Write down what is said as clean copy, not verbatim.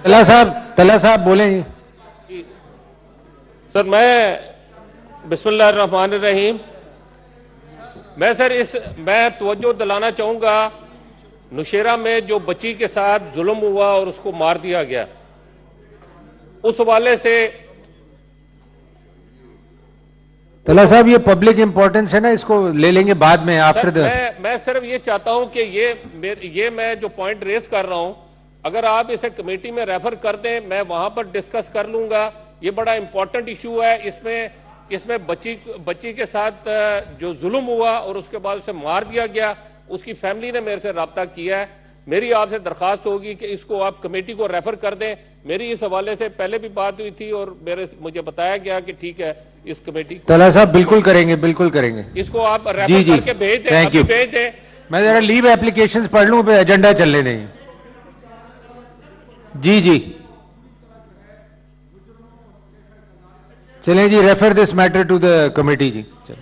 तला साहब बोले। सर मैं बिस्मिल्लाहिर्रहमानिर्रहीम, मैं तवज्जो दिलाना चाहूंगा, नौशेरा में जो बच्ची के साथ जुल्म हुआ और उसको मार दिया गया, उस हवाले से तला साहब ये पब्लिक इंपॉर्टेंस है ना, इसको ले लेंगे बाद में आफ्टर द। मैं सिर्फ ये चाहता हूं कि ये मैं जो पॉइंट रेज कर रहा हूं, अगर आप इसे कमेटी में रेफर कर दें, मैं वहां पर डिस्कस कर लूंगा। ये बड़ा इंपॉर्टेंट इशू है। इसमें बच्ची के साथ जो जुल्म हुआ और उसके बाद उसे मार दिया गया, उसकी फैमिली ने मेरे से रब्ता किया है। मेरी आपसे दरखास्त होगी कि इसको आप कमेटी को रेफर कर दें। मेरी इस हवाले से पहले भी बात हुई थी और मुझे बताया गया कि ठीक है, इस कमेटी तला साहब बिल्कुल करेंगे, बिल्कुल करेंगे। इसको आप रेफर करके भेज दें, अभी भेज दें। मैं जरा लीव एप्लीकेशंस पढ़ लूं, पे एजेंडा चलने दें। जी चलें जी, refer this matter to the committee जी। चलो।